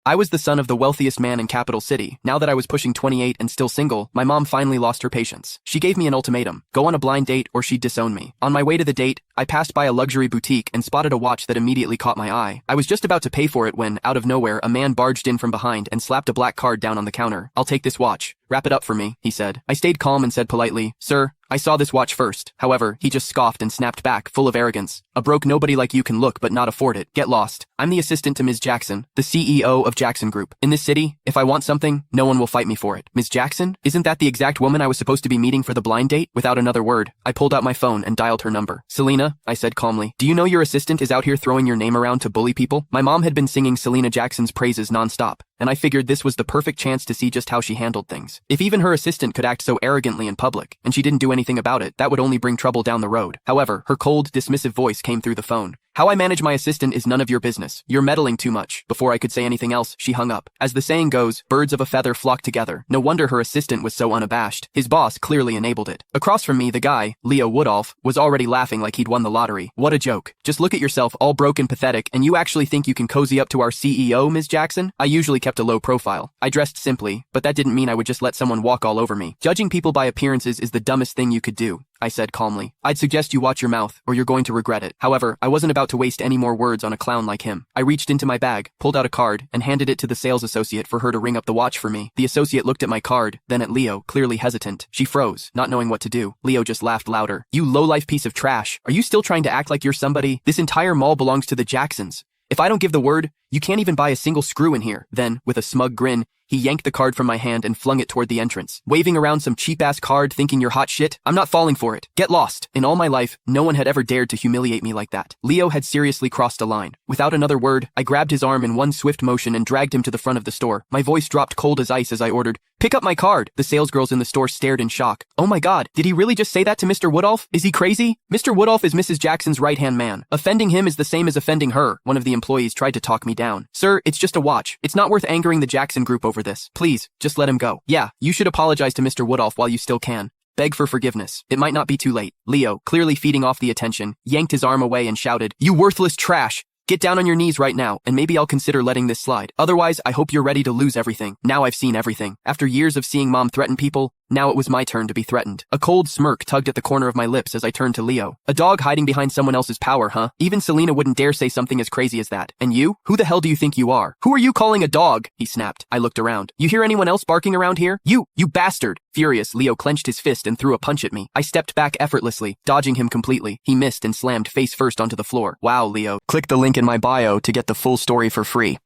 I was the son of the wealthiest man in Capital City. Now that I was pushing 28 and still single, my mom finally lost her patience. She gave me an ultimatum: go on a blind date or she'd disown me. On my way to the date, I passed by a luxury boutique and spotted a watch that immediately caught my eye. I was just about to pay for it when, out of nowhere, a man barged in from behind and slapped a black card down on the counter. "I'll take this watch. Wrap it up for me," he said. I stayed calm and said politely, "Sir, I saw this watch first." However, he just scoffed and snapped back, full of arrogance. "A broke nobody like you can look but not afford it. Get lost. I'm the assistant to Ms. Jackson, the CEO of Jackson Group. In this city, if I want something, no one will fight me for it." "Ms. Jackson? Isn't that the exact woman I was supposed to be meeting for the blind date?" Without another word, I pulled out my phone and dialed her number. "Selena," I said calmly, "do you know your assistant is out here throwing your name around to bully people?" My mom had been singing Selena Jackson's praises nonstop, and I figured this was the perfect chance to see just how she handled things. If even her assistant could act so arrogantly in public, and she didn't do anything about it, that would only bring trouble down the road. However, her cold, dismissive voice came through the phone. "How I manage my assistant is none of your business. You're meddling too much." Before I could say anything else, she hung up. As the saying goes, birds of a feather flock together. No wonder her assistant was so unabashed. His boss clearly enabled it. Across from me, the guy, Leo Woodolph, was already laughing like he'd won the lottery. "What a joke. Just look at yourself, all broke and pathetic, and you actually think you can cozy up to our CEO, Ms. Jackson?" I usually kept a low profile. I dressed simply, but that didn't mean I would just let someone walk all over me. "Judging people by appearances is the dumbest thing you could do," I said calmly. "I'd suggest you watch your mouth, or you're going to regret it." However, I wasn't about to waste any more words on a clown like him. I reached into my bag, pulled out a card, and handed it to the sales associate for her to ring up the watch for me. The associate looked at my card, then at Leo, clearly hesitant. She froze, not knowing what to do. Leo just laughed louder. "You low-life piece of trash. Are you still trying to act like you're somebody? This entire mall belongs to the Jacksons. If I don't give the word, you can't even buy a single screw in here." Then, with a smug grin, he yanked the card from my hand and flung it toward the entrance. "Waving around some cheap-ass card thinking you're hot shit? I'm not falling for it. Get lost." In all my life, no one had ever dared to humiliate me like that. Leo had seriously crossed a line. Without another word, I grabbed his arm in one swift motion and dragged him to the front of the store. My voice dropped cold as ice as I ordered, "Pick up my card." The salesgirls in the store stared in shock. "Oh my god, did he really just say that to Mr. Woodolph? Is he crazy?" "Mr. Woodolph is Mrs. Jackson's right-hand man. Offending him is the same as offending her." One of the employees tried to talk me down. "Sir, it's just a watch. It's not worth angering the Jackson Group over this. Please, just let him go." "Yeah, you should apologize to Mr. Woodolph while you still can. Beg for forgiveness. It might not be too late." Leo, clearly feeding off the attention, yanked his arm away and shouted, "You worthless trash! Get down on your knees right now, and maybe I'll consider letting this slide. Otherwise, I hope you're ready to lose everything." Now I've seen everything. After years of seeing Mom threaten people, now it was my turn to be threatened. A cold smirk tugged at the corner of my lips as I turned to Leo. "A dog hiding behind someone else's power, huh? Even Selena wouldn't dare say something as crazy as that. And you? Who the hell do you think you are? Who are you calling a dog?" he snapped. I looked around. "You hear anyone else barking around here? You bastard!" Furious, Leo clenched his fist and threw a punch at me. I stepped back effortlessly, dodging him completely. He missed and slammed face first onto the floor. Wow, Leo. Click the link in my bio to get the full story for free.